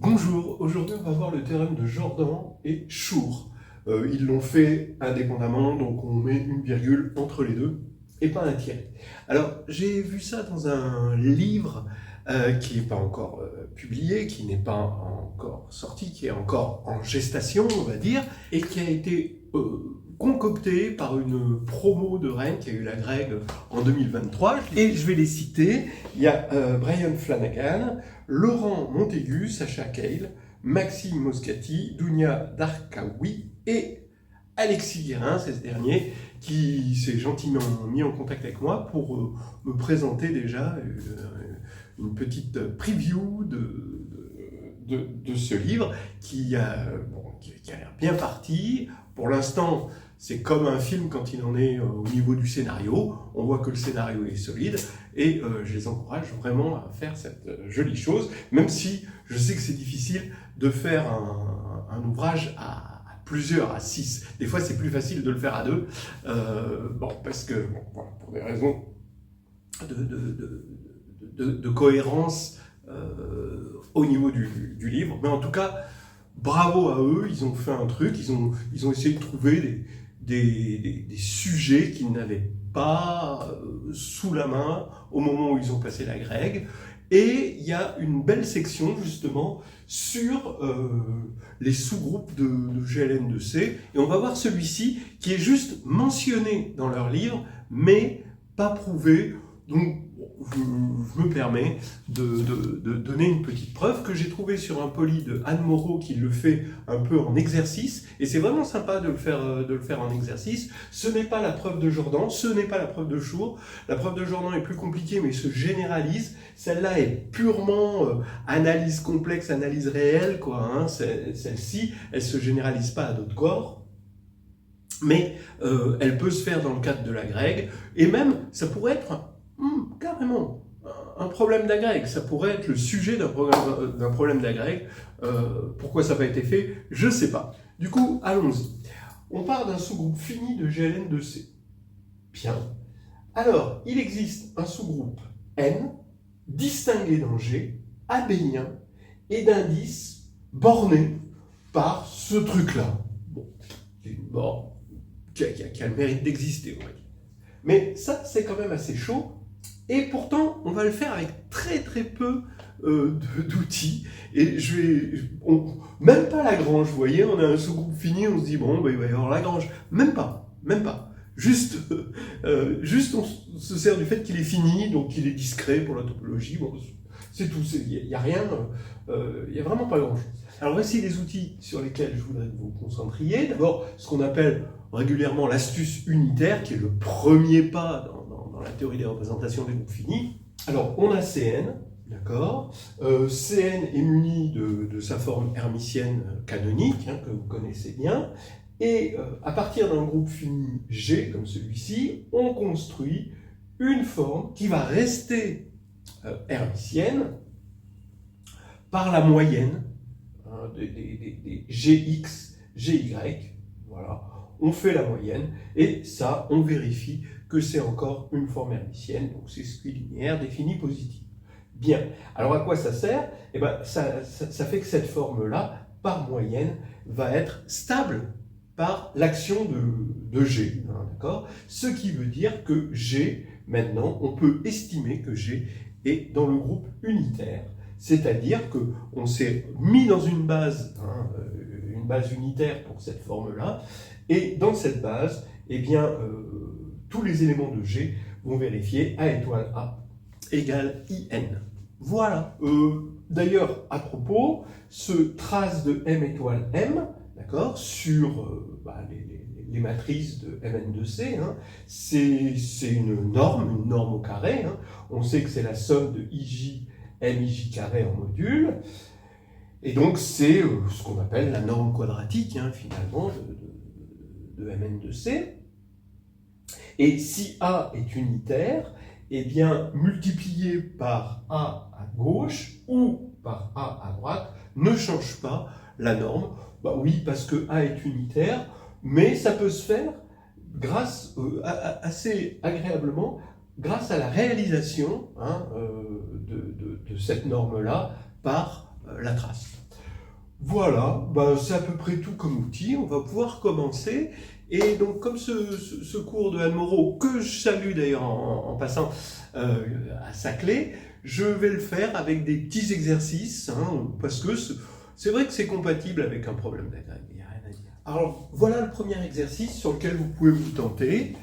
Bonjour, aujourd'hui on va voir le théorème de Jordan et Schur. Ils l'ont fait indépendamment, donc on met une virgule entre les deux et pas un tiret. Alors j'ai vu ça dans un livre qui n'est pas encore publié, qui n'est pas encore sorti, qui est encore en gestation on va dire, et qui a été concocté par une promo de Rennes qui a eu la Greg en 2023. Et je vais les citer. Il y a Brian Flanagan, Laurent Montaigu, Sacha Cale, Maxime Moscati, Dounia Darkaoui et Alexis Guérin, c'est ce dernier, qui s'est gentiment mis en contact avec moi pour me présenter déjà une petite preview de ce livre qui a l'air bien parti. Pour l'instant, c'est comme un film quand il en est au niveau du scénario. On voit que le scénario est solide et je les encourage vraiment à faire cette jolie chose, même si je sais que c'est difficile de faire un ouvrage à plusieurs, à 6. Des fois, c'est plus facile de le faire à 2, parce que, pour des raisons de cohérence au niveau du livre. Mais en tout cas, bravo à eux, ils ont fait un truc, ils ont essayé de trouver des sujets qu'ils n'avaient pas sous la main au moment où ils ont passé la Greg. Et il y a une belle section justement sur les sous-groupes de GLN2C. Et on va voir celui-ci qui est juste mentionné dans leur livre, mais pas prouvé. Donc je me permets de donner une petite preuve que j'ai trouvée sur un poly de Anne Moreau qui le fait un peu en exercice, et c'est vraiment sympa de le faire en exercice. Ce n'est pas la preuve de Jordan, ce n'est pas la preuve de Schur. La preuve de Jordan est plus compliquée mais se généralise. Celle-là est purement analyse complexe, analyse réelle, quoi, hein. Celle-ci, elle se généralise pas à d'autres corps. Mais elle peut se faire dans le cadre de la Greg, et même ça pourrait être carrément un problème d'agrég, ça pourrait être le sujet d'un problème d'agrég. Pourquoi ça n'a pas été fait, je ne sais pas. Du coup, allons-y. On part d'un sous-groupe fini de GLN2C. Bien. Alors, il existe un sous-groupe N, distingué dans G, abélien, et d'indices bornés par ce truc-là. Bon, qui a le mérite d'exister, on va dire. Mais ça, c'est quand même assez chaud. Et pourtant, on va le faire avec très très peu d'outils. Et même pas Lagrange, vous voyez, on a un sous-groupe fini, on se dit, bon, il va y avoir Lagrange. Même pas. Juste, on se sert du fait qu'il est fini, donc qu'il est discret pour la topologie. Bon, c'est tout, il n'y a rien, il n'y a vraiment pas grand-chose. Alors voici les outils sur lesquels je voudrais que vous vous concentriez. D'abord, ce qu'on appelle régulièrement l'astuce unitaire, qui est le premier pas dans la théorie des représentations des groupes finis. Alors, on a Cn, d'accord. Cn est muni de sa forme hermitienne canonique, que vous connaissez bien. Et à partir d'un groupe fini G, comme celui-ci, on construit une forme qui va rester hermitienne par la moyenne des Gx, Gy. Voilà. On fait la moyenne, et ça, on vérifie que c'est encore une forme hermitienne, donc c'est squilinéaire définie positive. Bien, alors à quoi ça sert? Eh ben, ça fait que cette forme-là, par moyenne, va être stable par l'action de G, d'accord? Ce qui veut dire que G, maintenant, on peut estimer que G est dans le groupe unitaire, c'est-à-dire qu'on s'est mis dans une base unitaire pour cette forme-là, et dans cette base, eh bien, tous les éléments de G vont vérifier A étoile A égale IN. Voilà. D'ailleurs, à propos, ce trace de M étoile M, d'accord, sur les matrices de Mn2C, c'est une norme au carré. On sait que c'est la somme de IJ, MIJ carré en module. Et donc, c'est ce qu'on appelle la norme quadratique, finalement, de Mn2C. Et si A est unitaire, eh bien, multiplié par A à gauche ou par A à droite ne change pas la norme. Bah oui, parce que A est unitaire, mais ça peut se faire grâce, assez agréablement, grâce à la réalisation de cette norme-là par la trace. Voilà, bah, c'est à peu près tout comme outil. On va pouvoir commencer. Et donc, comme ce cours de Anne Moreau, que je salue d'ailleurs en passant à Saclay, je vais le faire avec des petits exercices, hein, parce que c'est vrai que c'est compatible avec un problème d'agrègue, il n'y a rien à dire. Alors, voilà le premier exercice sur lequel vous pouvez vous tenter,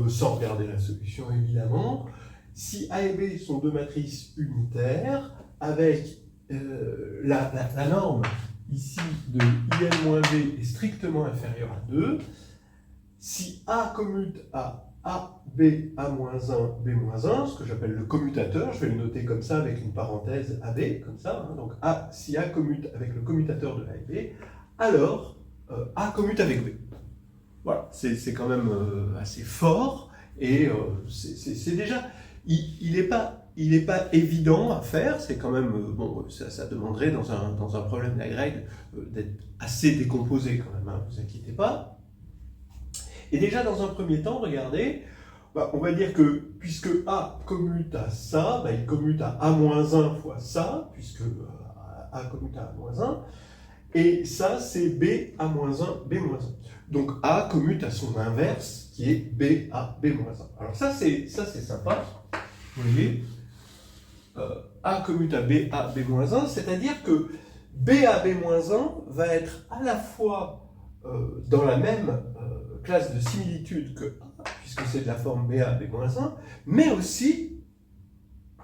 sans regarder la solution évidemment. Si A et B sont deux matrices unitaires, avec la norme ici de IN-B est strictement inférieure à 2, si A commute à A, B, A-1, B-1, ce que j'appelle le commutateur, je vais le noter comme ça avec une parenthèse AB, comme ça, hein, donc si A commute avec le commutateur de A et B, alors A commute avec B. Voilà, c'est quand même assez fort, et c'est déjà, il n'est pas évident à faire, c'est quand même, bon, ça demanderait dans un problème d'agrègue d'être assez décomposé quand même, hein, vous inquiétez pas. Et déjà dans un premier temps, regardez, bah, on va dire que puisque A commute à ça, bah, il commute à A-1 fois ça, puisque A commute à A-1, et ça c'est B A-1, B-1. Donc A commute à son inverse, qui est B A, B-1. Alors ça c'est sympa, vous voyez, A commute à B A, B-1, c'est-à-dire que B A, B-1 va être à la fois dans la même classe de similitude que A, puisque c'est de la forme BA, B-1, mais aussi,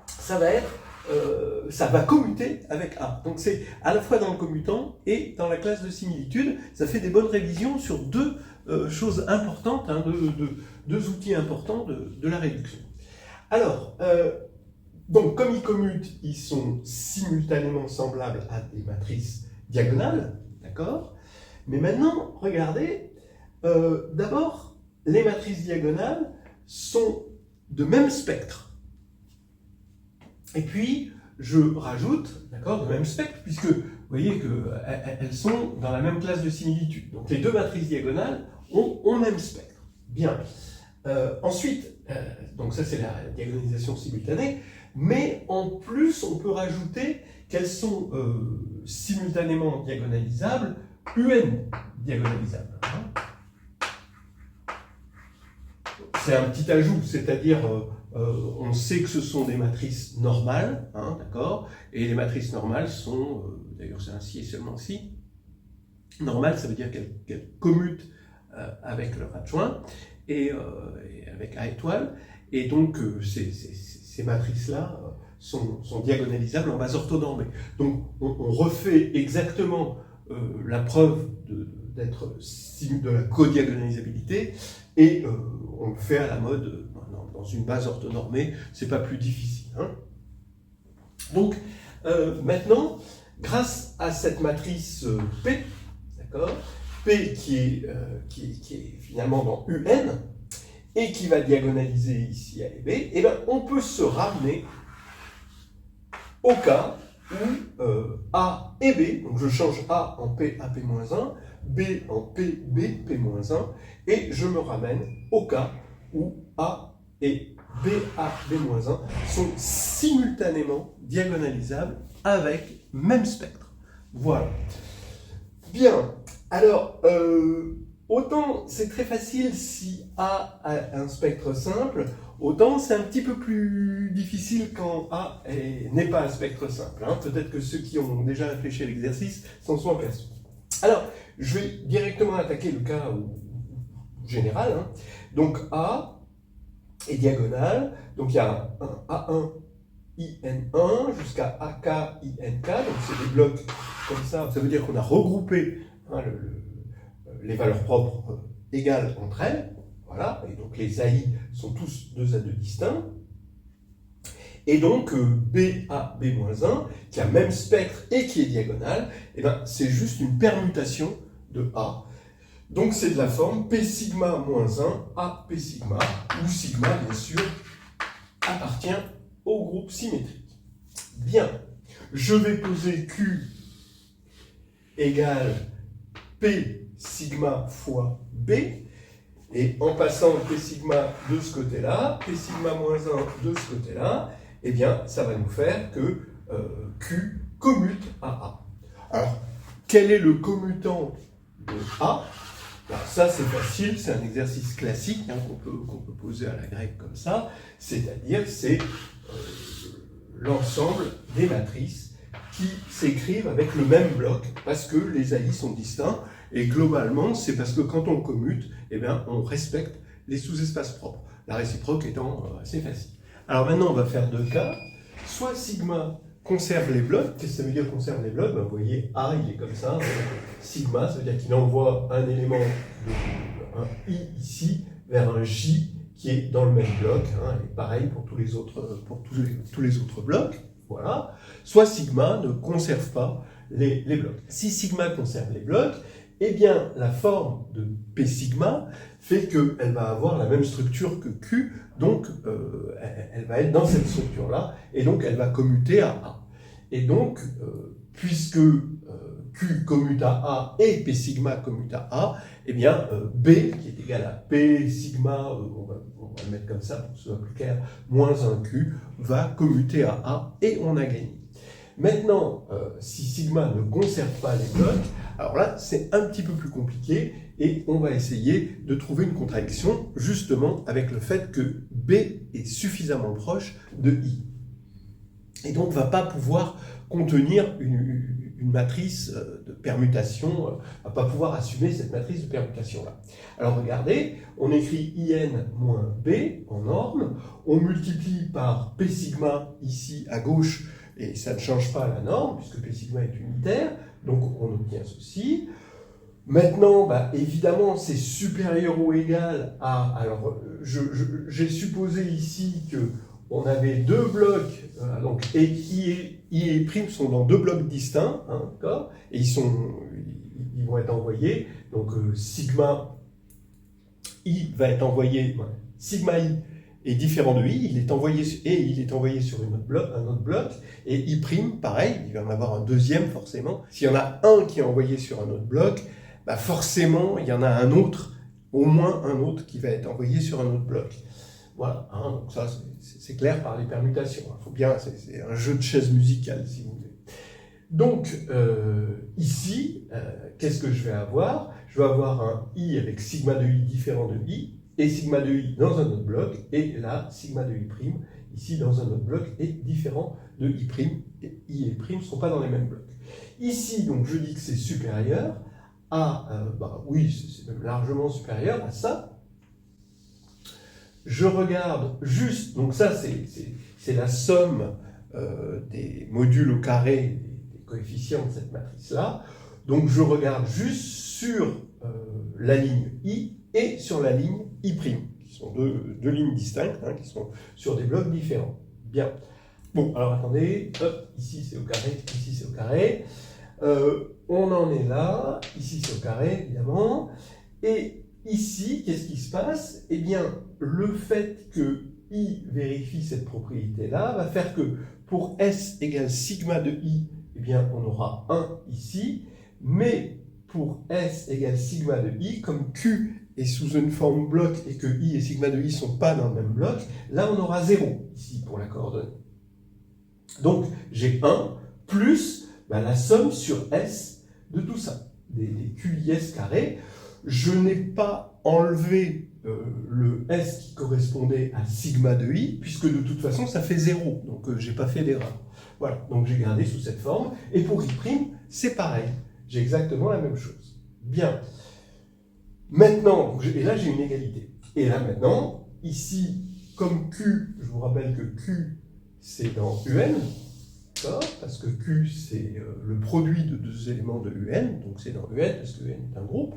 ça va commuter avec A. Donc c'est à la fois dans le commutant et dans la classe de similitude. Ça fait des bonnes révisions sur deux choses importantes, hein, deux outils importants de la réduction. Alors, donc comme ils commutent, ils sont simultanément semblables à des matrices diagonales, d'accord? Mais maintenant, regardez, d'abord, les matrices diagonales sont de même spectre. Et puis, je rajoute, d'accord, de même spectre, puisque vous voyez qu'elles sont dans la même classe de similitude. Donc les deux matrices diagonales ont même spectre. Bien. Ensuite, donc ça c'est la diagonalisation simultanée, mais en plus, on peut rajouter qu'elles sont simultanément diagonalisables, UN diagonalisables. Hein. C'est un petit ajout, c'est-à-dire on sait que ce sont des matrices normales, hein, d'accord, et les matrices normales sont, d'ailleurs c'est ainsi et seulement si, normales ça veut dire qu'elles commutent avec leur adjoint et avec A étoile, et donc ces matrices-là sont diagonalisables en base orthonormée. Donc on refait exactement la preuve de la codiagonalisabilité, et on le fait à la mode dans une base orthonormée, c'est pas plus difficile. Hein. Donc maintenant, grâce à cette matrice P, d'accord, P qui est finalement dans UN, et qui va diagonaliser ici A et B, et bien on peut se ramener au cas où A et B, donc je change A en P, AP-1, B en P, B, P-1, et je me ramène au cas où A et B, A, B-1 sont simultanément diagonalisables avec même spectre. Voilà. Bien, alors, autant c'est très facile si A a un spectre simple, autant c'est un petit peu plus difficile quand A n'est pas un spectre simple. Hein. Peut-être que ceux qui ont déjà réfléchi à l'exercice s'en sont aperçus. Alors, je vais directement attaquer le cas général. Hein. Donc A est diagonale, donc il y a un A1 IN1 jusqu'à AK INK, donc c'est des blocs comme ça veut dire qu'on a regroupé hein, les valeurs propres égales entre elles, voilà, et donc les AI sont tous 2 A2 distincts, et donc BA, B-1, qui a même spectre et qui est diagonale, et ben, c'est juste une permutation de A. Donc c'est de la forme P sigma moins 1 A P sigma, où sigma, bien sûr, appartient au groupe symétrique. Bien, je vais poser Q égale P sigma fois B, et en passant P sigma de ce côté-là, P sigma moins 1 de ce côté-là, eh bien, ça va nous faire que Q commute à A. Alors, quel est le commutant de A? Alors ça, c'est facile, c'est un exercice classique hein, qu'on peut poser à la grecque comme ça, c'est-à-dire c'est l'ensemble des matrices qui s'écrivent avec le même bloc parce que les AI sont distincts et globalement, c'est parce que quand on commute, eh bien, on respecte les sous-espaces propres, la réciproque étant assez facile. Alors maintenant, on va faire deux cas. Soit sigma conserve les blocs. Qu'est-ce que ça veut dire conserve les blocs? Ben, vous voyez, A, il est comme ça. Sigma, ça veut dire qu'il envoie un élément, un I ici, vers un J qui est dans le même bloc. Hein, et pareil pour tous les autres blocs. Voilà. Soit sigma ne conserve pas les blocs. Si sigma conserve les blocs, eh bien, la forme de P sigma fait qu'elle va avoir la même structure que Q, donc elle va être dans cette structure-là, et donc elle va commuter à A. Et donc, puisque Q commute à A et P sigma commute à A, eh bien, B, qui est égal à P sigma, on va le mettre comme ça pour que ce soit plus clair, moins 1Q, va commuter à A, et on a gagné. Maintenant, si sigma ne conserve pas les blocs, alors là, c'est un petit peu plus compliqué et on va essayer de trouver une contradiction justement avec le fait que B est suffisamment proche de I. Et donc, ne va pas pouvoir contenir une matrice de permutation, ne va pas pouvoir assumer cette matrice de permutation-là. Alors regardez, on écrit IN moins B en norme, on multiplie par P sigma ici à gauche, et ça ne change pas la norme, puisque P sigma est unitaire, donc on obtient ceci. Maintenant, bah, évidemment, c'est supérieur ou égal à... Alors, j'ai supposé ici qu'on avait deux blocs, donc I et prime sont dans deux blocs distincts, hein, d'accord, et ils vont être envoyés, donc sigma I va être envoyé, sigma I est différent de I, il est envoyé sur un autre bloc, et I', pareil, il va y en avoir un deuxième forcément. S'il y en a un qui est envoyé sur un autre bloc, bah forcément, il y en a un autre, au moins un autre qui va être envoyé sur un autre bloc. Voilà, hein, donc ça c'est clair par les permutations. Il faut bien, c'est un jeu de chaises musicales, si vous voulez. Donc, ici, qu'est-ce que je vais avoir? Je vais avoir un I avec sigma de I différent de I, et sigma de I dans un autre bloc, et là, sigma de I', ici dans un autre bloc, est différent de I', et I et I' ne sont pas dans les mêmes blocs. Ici, donc, je dis que c'est supérieur à, oui, c'est même largement supérieur à ça. Je regarde juste, donc ça, c'est la somme des modules au carré, des coefficients de cette matrice-là. Donc, je regarde juste sur la ligne I et sur la ligne I', qui sont deux lignes distinctes, hein, qui sont sur des blocs différents. Bien. Bon, alors attendez, hop, ici c'est au carré, ici c'est au carré. On en est là, ici c'est au carré, évidemment. Et ici, qu'est-ce qui se passe? Eh bien, le fait que I vérifie cette propriété-là va faire que pour S égale sigma de I, eh bien, on aura 1 ici, mais pour S égale sigma de I, comme Q est sous une forme bloc et que I et sigma de I ne sont pas dans le même bloc, là on aura 0 ici pour la coordonnée. Donc j'ai 1 plus la somme sur S de tout ça, des QIS carrés. Je n'ai pas enlevé le S qui correspondait à sigma de I, puisque de toute façon ça fait 0, donc je n'ai pas fait d'erreur. Voilà, donc j'ai gardé sous cette forme, et pour I', c'est pareil. J'ai exactement la même chose. Bien. Maintenant, et là j'ai une égalité. Et là maintenant, ici, comme Q, je vous rappelle que Q, c'est dans UN, parce que Q, c'est le produit de deux éléments de UN, donc c'est dans UN, parce que UN est un groupe.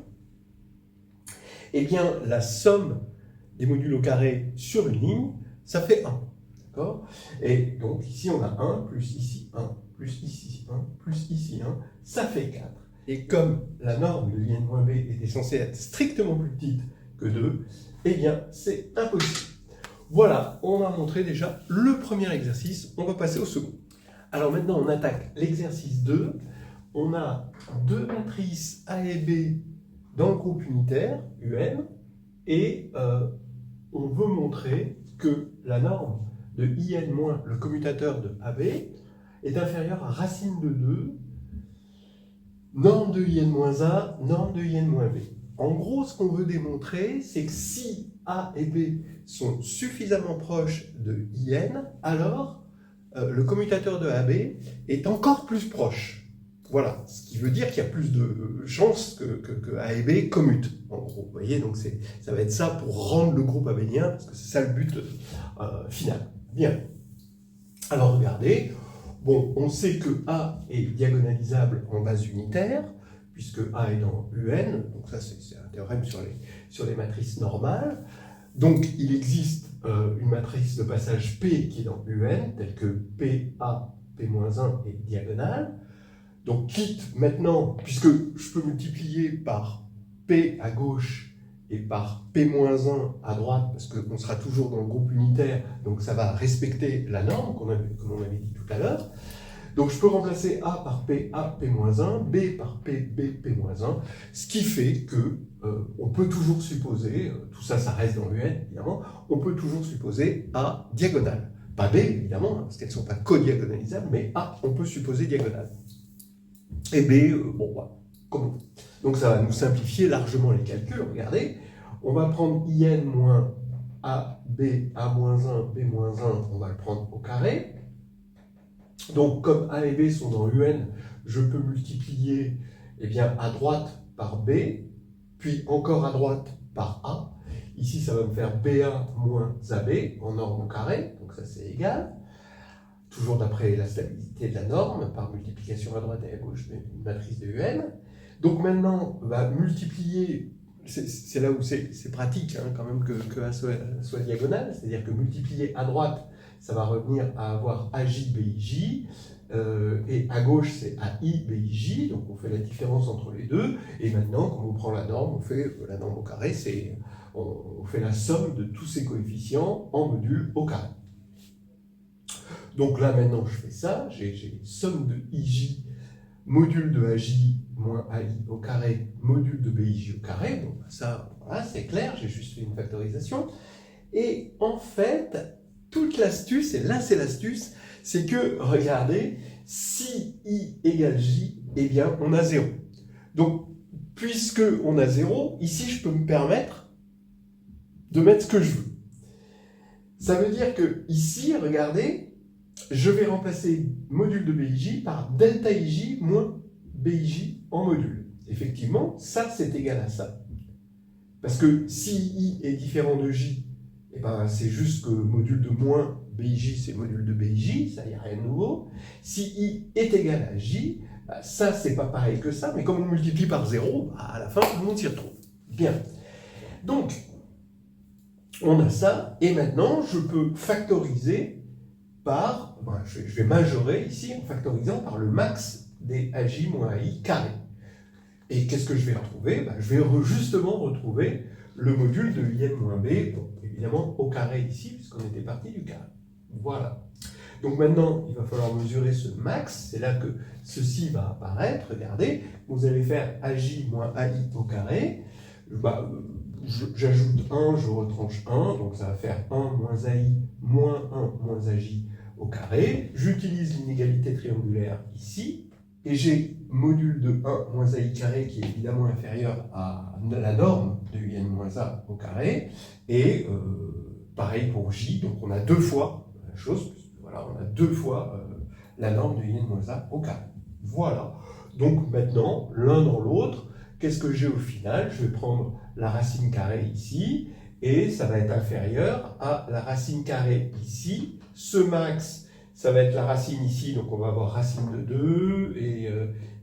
Eh bien, la somme des modules au carré sur une ligne, ça fait 1. D'accord? Et donc ici, on a 1, plus ici 1, plus ici 1, plus ici 1, ça fait 4. Et comme la norme de IN-B était censée être strictement plus petite que 2, eh bien, c'est impossible. Voilà, on a montré déjà le premier exercice, on va passer au second. Alors maintenant, on attaque l'exercice 2. On a deux matrices A et B dans le groupe unitaire, UN, et on veut montrer que la norme de IN moins le commutateur de AB est inférieure à racine de 2 norme de IN-A, norme de IN-B. En gros, ce qu'on veut démontrer, c'est que si A et B sont suffisamment proches de IN, alors le commutateur de AB est encore plus proche. Voilà, ce qui veut dire qu'il y a plus de chances que A et B commutent, en gros. Vous voyez, donc ça va être ça pour rendre le groupe abélien, parce que c'est ça le but final. Bien. Alors regardez, bon, on sait que A est diagonalisable en base unitaire, puisque A est dans UN, donc ça c'est un théorème sur les matrices normales. Donc il existe une matrice de passage P qui est dans UN, telle que PA, P-1 est diagonale. Donc quitte maintenant, puisque je peux multiplier par P à gauche et par P-1 à droite, parce qu'on sera toujours dans le groupe unitaire, donc ça va respecter la norme, comme on avait dit tout à l'heure. Donc je peux remplacer A par P, A, P-1, B par P, B, P-1, ce qui fait que on peut toujours supposer, tout ça, ça reste dans l'UN évidemment, on peut toujours supposer A diagonale. Pas B évidemment, parce qu'elles ne sont pas co-diagonalisables, mais A, on peut supposer diagonale. Et B, bon, voilà, comme on veut. Donc ça va nous simplifier largement les calculs. Regardez, on va prendre IN moins AB, A-1, B-1, on va le prendre au carré. Donc comme A et B sont dans UN, je peux multiplier eh bien, à droite par B, puis encore à droite par A. Ici, ça va me faire BA moins AB en norme au carré, donc ça c'est égal. Toujours d'après la stabilité de la norme, par multiplication à droite et à gauche d'une matrice de UN. Donc maintenant, on va multiplier, c'est là où c'est pratique hein, quand même que A soit diagonale, c'est-à-dire que multiplier à droite, ça va revenir à avoir AJ, BIJ, et à gauche c'est AI, BIJ, donc on fait la différence entre les deux, et maintenant, comme on prend la norme, on fait la norme au carré, on fait la somme de tous ces coefficients en module au carré. Donc là, maintenant, je fais ça, j'ai somme de IJ, module de AJ moins AI au carré, module de BIJ au carré. Donc ça, voilà, c'est clair, j'ai juste fait une factorisation. Et en fait, toute l'astuce, et là c'est l'astuce, c'est que, regardez, si I égale J, eh bien, on a 0. Donc, puisque on a 0, ici, je peux me permettre de mettre ce que je veux. Ça veut dire que ici, regardez, je vais remplacer module de BIJ par delta IJ moins BIJ en module. Effectivement, ça, c'est égal à ça. Parce que si I est différent de J, eh ben, c'est juste que module de moins BIJ, c'est module de BIJ, ça, il n'y a rien de nouveau. Si I est égal à J, bah, ça, c'est pas pareil que ça, mais comme on multiplie par 0, bah, à la fin, tout le monde s'y retrouve. Bien. Donc, on a ça, et maintenant, je peux factoriser par, je vais majorer ici en factorisant par le max des AJ moins AI carré. Et qu'est-ce que je vais retrouver? Je vais justement retrouver le module de IN moins B, donc évidemment au carré ici, puisqu'on était parti du carré. Voilà. Donc maintenant, il va falloir mesurer ce max, c'est là que ceci va apparaître, regardez, vous allez faire AJ moins AI au carré, j'ajoute 1, je retranche 1, donc ça va faire 1 moins AI moins 1 moins AJ au carré. J'utilise l'inégalité triangulaire ici, et j'ai module de 1 moins AI carré qui est évidemment inférieur à la norme de IN moins A au carré, et pareil pour J, donc on a deux fois la chose, voilà, on a deux fois la norme de IN moins A au carré. Voilà, donc maintenant, l'un dans l'autre, qu'est-ce que j'ai au final? Je vais prendre la racine carrée ici, et ça va être inférieur à la racine carrée ici. Ce max, ça va être la racine ici, donc on va avoir racine de 2, et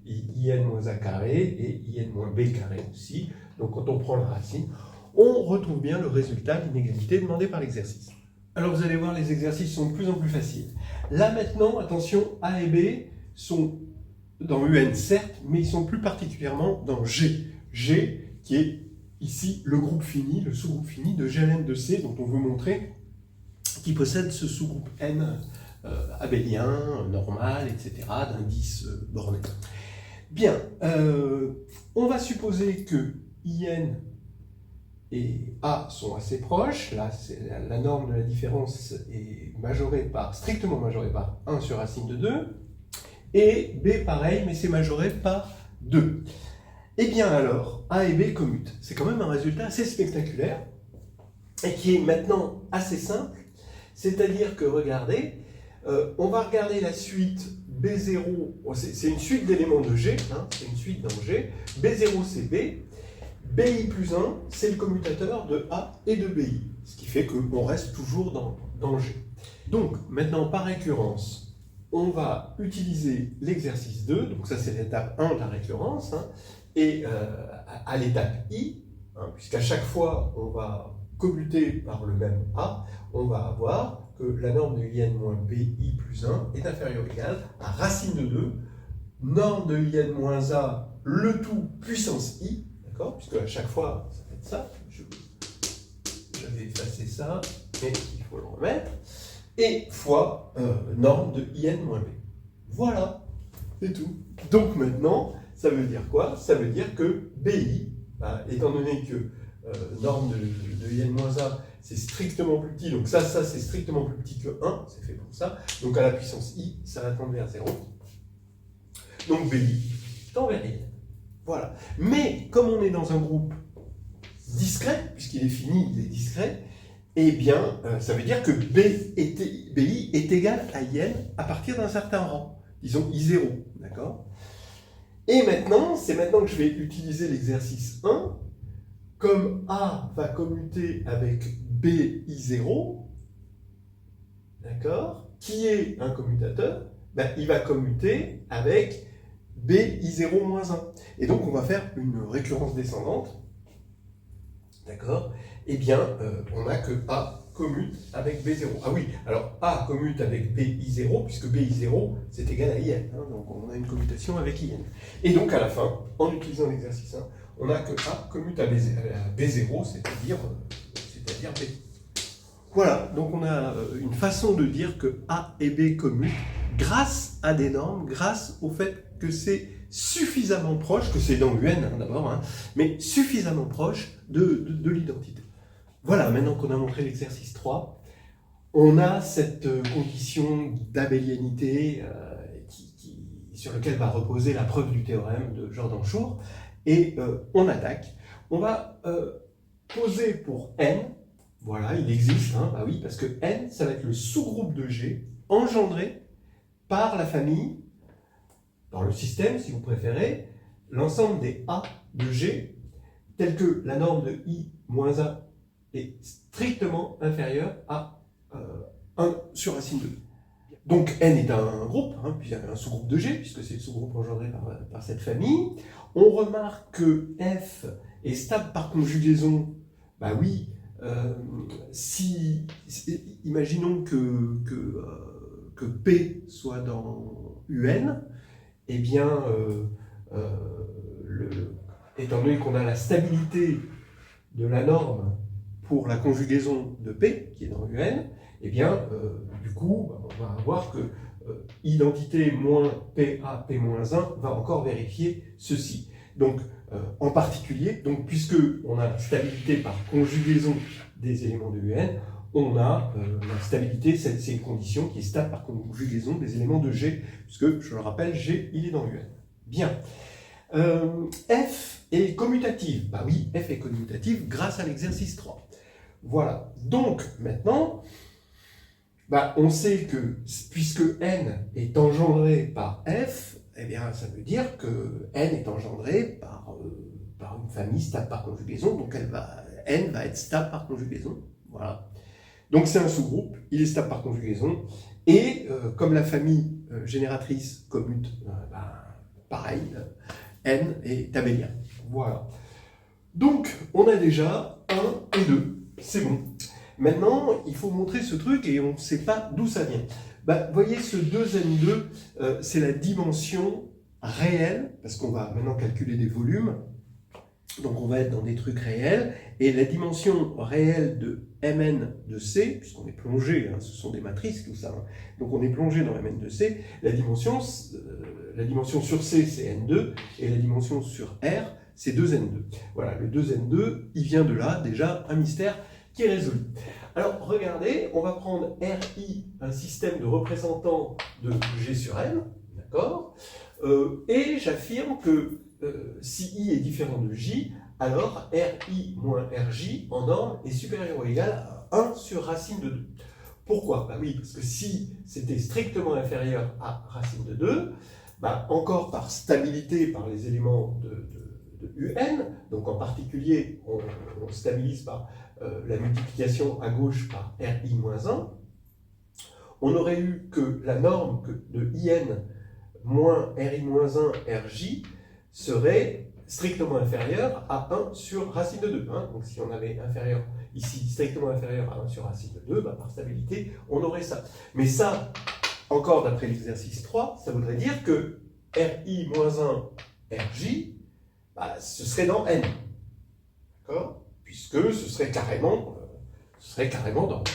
IN moins A carré, et IN moins B carré aussi. Donc quand on prend la racine, on retrouve bien le résultat de l'inégalité demandée par l'exercice. Alors vous allez voir, les exercices sont de plus en plus faciles. Là maintenant, attention, A et B sont dans UN certes, mais ils sont plus particulièrement dans G. G qui est ici le groupe fini, le sous-groupe fini de GLN de C, dont on veut montrer qu'il possède ce sous-groupe N abélien, normal, etc., d'indices bornés. Bien, on va supposer que IN et A sont assez proches. Là, la norme de la différence est strictement majorée par 1 sur racine de 2. Et B, pareil, mais c'est majoré par 2. Eh bien alors, A et B commutent. C'est quand même un résultat assez spectaculaire et qui est maintenant assez simple. C'est-à-dire que, regardez, on va regarder la suite B0, c'est une suite d'éléments de G, hein, c'est une suite dans G. B0 c'est B, BI plus 1 c'est le commutateur de A et de BI, ce qui fait qu'on reste toujours dans G. Donc maintenant par récurrence, on va utiliser l'exercice 2, donc ça c'est l'étape 1 de la récurrence, hein, et à l'étape I, hein, puisqu'à chaque fois on va commuter par le même A, on va avoir que la norme de IN moins BI plus 1 est inférieure ou égale à racine de 2, norme de IN moins A, le tout puissance I, d'accord, puisque à chaque fois ça fait ça, j'avais effacé ça, mais il faut le remettre, et fois norme de IN moins B. Voilà, c'est tout. Donc maintenant, ça veut dire quoi? Ça veut dire que BI, bah, étant donné que norme de IN-1, c'est strictement plus petit, donc ça c'est strictement plus petit que 1, c'est fait pour ça, donc à la puissance I, ça va tendre vers 0. Donc BI tend vers IN. Voilà. Mais comme on est dans un groupe discret, puisqu'il est fini, il est discret, eh bien, ça veut dire que BI est égal à IN à partir d'un certain rang, disons I0, d'accord? Et maintenant, c'est maintenant que je vais utiliser l'exercice 1. Comme A va commuter avec BI0, d'accord, qui est un commutateur, ben, il va commuter avec BI0 moins 1. Et donc, on va faire une récurrence descendante, d'accord? Eh bien, on a que A commute avec B0. Ah oui, alors A commute avec BI0, puisque BI0, c'est égal à IN. Hein, donc, on a une commutation avec IN. Et donc, à la fin, en utilisant l'exercice 1, on a que A commute à B0, c'est-à-dire B. Voilà, donc on a une façon de dire que A et B commutent grâce à des normes, grâce au fait que c'est suffisamment proche, que c'est dans UN hein, d'abord, hein, mais suffisamment proche de l'identité. Voilà, maintenant qu'on a montré l'exercice 3, on a cette condition d'abélianité sur laquelle va reposer la preuve du théorème de Jordan-Schur. Et on attaque. On va poser pour N, voilà, il existe, hein, bah oui, parce que N, ça va être le sous-groupe de G engendré par la famille, dans le système, si vous préférez, l'ensemble des A de G, tel que la norme de I moins 1 est strictement inférieure à 1 sur racine de 2. Donc N est un groupe, hein, puis un sous-groupe de G, puisque c'est le sous-groupe engendré par cette famille. On remarque que F est stable par conjugaison. Bah oui, imaginons que P soit dans UN, eh bien, étant donné qu'on a la stabilité de la norme pour la conjugaison de P, qui est dans UN, eh bien, du coup, on va avoir que identité moins PA, P-1 va encore vérifier ceci. Donc, en particulier, donc, puisque on a stabilité par conjugaison des éléments de UN, on a la stabilité, c'est une condition qui est stable par conjugaison des éléments de G, puisque, je le rappelle, G, il est dans UN. Bien. F est commutative. Bah oui, F est commutative grâce à l'exercice 3. Voilà. Donc, maintenant, bah, on sait que, puisque N est engendré par F, eh bien, ça veut dire que N est engendré par une famille stable par conjugaison, donc N va être stable par conjugaison. Voilà. Donc c'est un sous-groupe, il est stable par conjugaison, et comme la famille génératrice commute, pareil, N est abélien. Voilà. Donc, on a déjà 1 et 2, c'est bon. Maintenant, il faut montrer ce truc et on ne sait pas d'où ça vient. Bah, voyez, ce 2n2, c'est la dimension réelle, parce qu'on va maintenant calculer des volumes, donc on va être dans des trucs réels, et la dimension réelle de Mn de C, puisqu'on est plongé, hein, ce sont des matrices tout ça, hein, donc on est plongé dans Mn de C, la dimension sur C c'est N2, et la dimension sur R c'est 2n2. Voilà, le 2n2, il vient de là, déjà un mystère qui est résolu. Alors, regardez, on va prendre RI, un système de représentants de G sur M, d'accord? Et j'affirme que si I est différent de J, alors RI moins RJ en norme est supérieur ou égal à 1 sur racine de 2. Pourquoi? Bah oui, parce que si c'était strictement inférieur à racine de 2, bah encore par stabilité par les éléments de UN, donc en particulier on stabilise par la multiplication à gauche par RI moins 1, on aurait eu que la norme de IN moins RI moins 1 RJ serait strictement inférieure à 1 sur racine de 2. Hein. Donc si on avait inférieur, ici strictement inférieur à 1 sur racine de 2, bah, par stabilité, on aurait ça. Mais ça, encore d'après l'exercice 3, ça voudrait dire que RI moins 1 RJ, bah, ce serait dans N. D'accord? Puisque ce serait carrément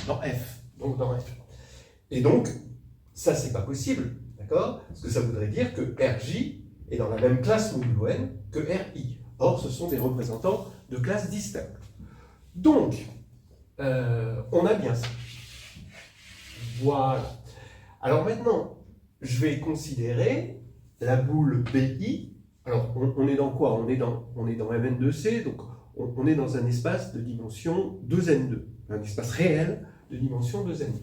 dans F. Donc dans F. Et donc, ça, c'est pas possible. D'accord? Parce que ça voudrait dire que RJ est dans la même classe modulo N que RI. Or, ce sont des représentants de classes distinctes. Donc, on a bien ça. Voilà. Alors maintenant, je vais considérer la boule BI. Alors, on est dans quoi? On est dans Mn2C, donc on est dans un espace de dimension 2n2, un espace réel de dimension 2n2.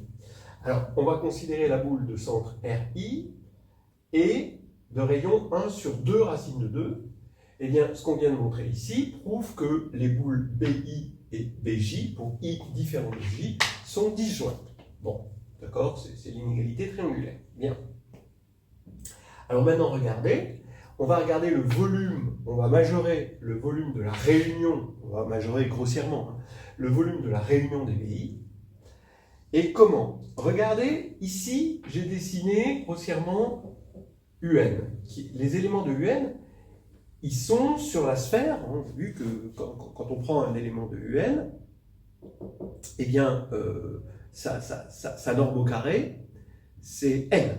Alors, on va considérer la boule de centre RI et de rayon 1 sur 2 racine de 2. Eh bien, ce qu'on vient de montrer ici prouve que les boules BI et BJ, pour I différent de J, sont disjointes. Bon, d'accord, c'est l'inégalité triangulaire. Bien. Alors maintenant, regardez, on va regarder le volume, on va majorer le volume de la réunion, on va majorer grossièrement, hein, le volume de la réunion des BI. Et comment? Regardez, ici, j'ai dessiné grossièrement UN. Les éléments de UN, ils sont sur la sphère. On a vu que quand on prend un élément de UN, eh bien, sa norme au carré, c'est N.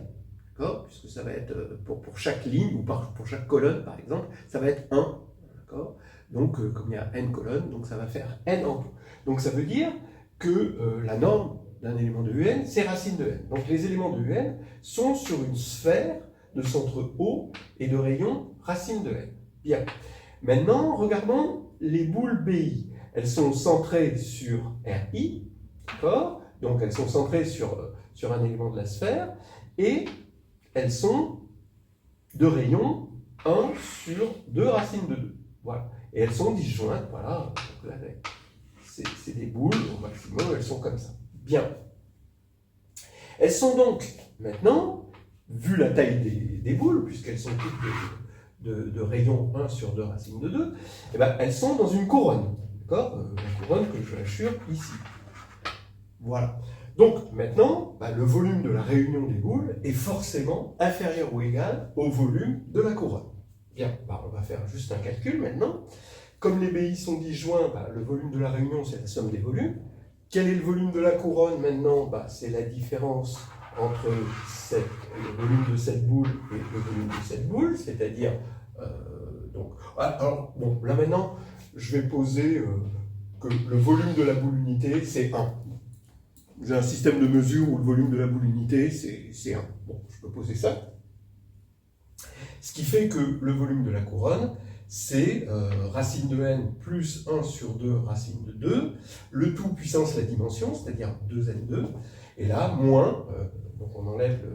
D'accord? Puisque ça va être, pour chaque ligne, ou pour chaque colonne, par exemple, ça va être 1. D'accord? Donc, comme il y a N colonnes, donc ça va faire N en tout. Donc, ça veut dire que la norme d'un élément de UN, c'est racine de N. Donc les éléments de UN sont sur une sphère de centre O et de rayon racine de N. Bien. Maintenant, regardons les boules BI. Elles sont centrées sur RI, d'accord? Donc elles sont centrées sur un élément de la sphère, et elles sont de rayon 1 sur 2 racines de 2. Voilà. Et elles sont disjointes, voilà. C'est des boules, au maximum, elles sont comme ça. Bien. Elles sont donc, maintenant, vu la taille des boules, puisqu'elles sont toutes de rayon 1 sur 2 racines de 2, eh ben, elles sont dans une couronne. D'accord? La couronne que je assure ici. Voilà. Donc, maintenant, bah, le volume de la réunion des boules est forcément inférieur ou égal au volume de la couronne. Bien, bah, on va faire juste un calcul maintenant. Comme les BI sont disjoints, bah, le volume de la réunion, c'est la somme des volumes. Quel est le volume de la couronne maintenant? Bah, c'est la différence entre le volume de cette boule et le volume de cette boule, c'est-à-dire... alors, bon, là maintenant, je vais poser que le volume de la boule unité, c'est 1. J'ai un système de mesure où le volume de la boule unité, c'est 1. Bon, je peux poser ça. Ce qui fait que le volume de la couronne, c'est racine de n plus 1 sur 2 racine de 2, le tout puissance la dimension, c'est-à-dire 2n2, et là, moins, donc on enlève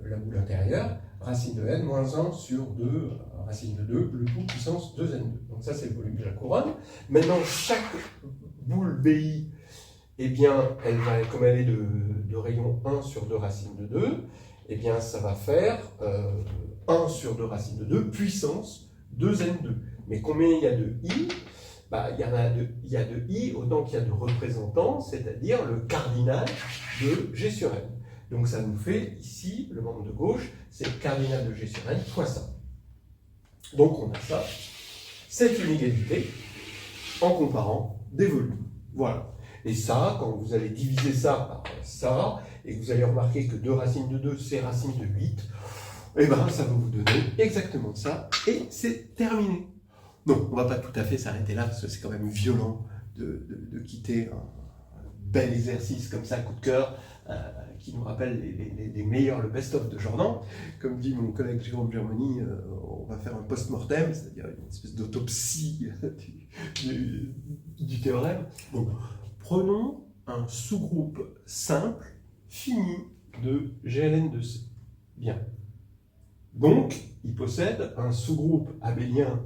la boule intérieure, racine de n moins 1 sur 2 racine de 2, le tout puissance 2n2. Donc ça, c'est le volume de la couronne. Maintenant, chaque boule BI, eh bien, elle va, comme elle est de rayon 1 sur 2 racine de 2, eh bien, ça va faire 1 sur 2 racine de 2 puissance 2n2. Mais combien il y a de i? Bah, il y a de i autant qu'il y a de représentants, c'est-à-dire le cardinal de g sur n. Donc ça nous fait ici, le membre de gauche, c'est le cardinal de g sur n fois ça. Donc on a ça. C'est une égalité en comparant des volumes. Voilà. Et ça, quand vous allez diviser ça par ça, et que vous allez remarquer que 2 racines de 2, c'est racine de 8, et bien ça va vous donner exactement ça, et c'est terminé. Non, on ne va pas tout à fait s'arrêter là, parce que c'est quand même violent de quitter un bel exercice comme ça, coup de cœur, qui nous rappelle les meilleurs, le best-of de Jordan. Comme dit mon collègue Jérôme Germany, on va faire un post-mortem, c'est-à-dire une espèce d'autopsie du théorème. Donc, prenons un sous-groupe simple, fini, de GLN de C. Bien. Donc, il possède un sous-groupe abélien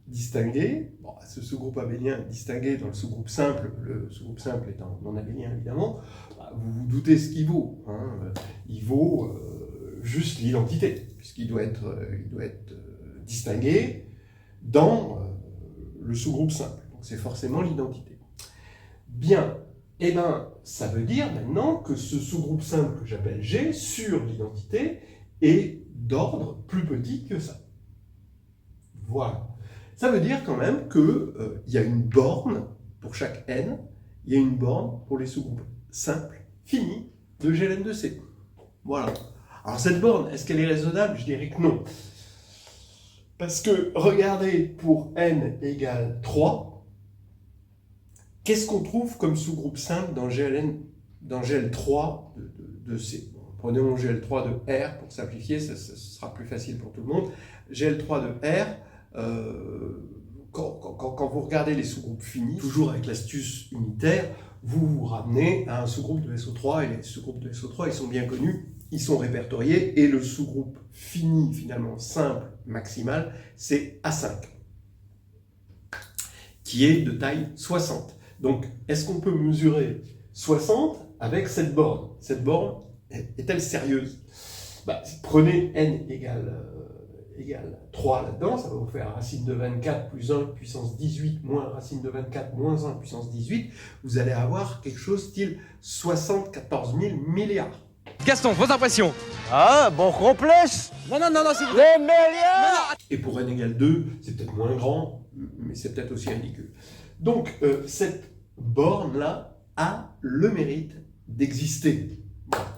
distingué. Bon, ce sous-groupe abélien distingué dans le sous-groupe simple, le sous-groupe simple étant non abélien évidemment, vous vous doutez ce qu'il vaut. Hein. Il vaut juste l'identité, puisqu'il doit être, distingué dans le sous-groupe simple. Donc c'est forcément l'identité. Bien, eh bien, ça veut dire maintenant que ce sous-groupe simple que j'appelle G sur l'identité est d'ordre plus petit que ça. Voilà. Ça veut dire quand même qu'il y a une borne pour chaque n, il y a une borne pour les sous-groupes simples, finis, de GLN de C. Voilà. Alors cette borne, est-ce qu'elle est raisonnable? Je dirais que non. Parce que, regardez, pour n égale 3, qu'est-ce qu'on trouve comme sous-groupe simple dans GL3 de C? Prenons GL3 de R pour simplifier, ce sera plus facile pour tout le monde. GL3 de R, quand vous regardez les sous-groupes finis, toujours avec l'astuce unitaire, vous vous ramenez à un sous-groupe de SO3, et les sous-groupes de SO3, ils sont bien connus, ils sont répertoriés, et le sous-groupe fini, finalement simple, maximal, c'est A5, qui est de taille 60. Donc, est-ce qu'on peut mesurer 60 avec cette borne? Cette borne est-elle sérieuse? Prenez n égale 3 là-dedans, ça va vous faire racine de 24 plus 1 puissance 18 moins racine de 24 moins 1 puissance 18. Vous allez avoir quelque chose style 74 000 milliards. Gaston, vos impressions? Ah, bon complexe. Non, c'est vous. Les milliards. Et pour n égale 2, c'est peut-être moins grand, mais c'est peut-être aussi ridicule. Donc, cette borne-là a le mérite d'exister. Voilà,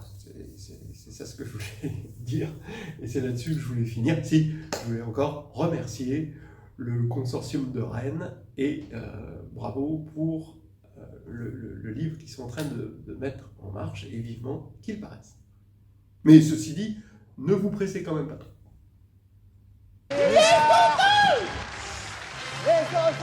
c'est ça ce que je voulais dire, et c'est là-dessus que je voulais finir. Si, je voulais encore remercier le consortium de Rennes, et bravo pour le livre qu'ils sont en train de mettre en marche, et vivement qu'il paraisse. Mais ceci dit, ne vous pressez quand même pas trop.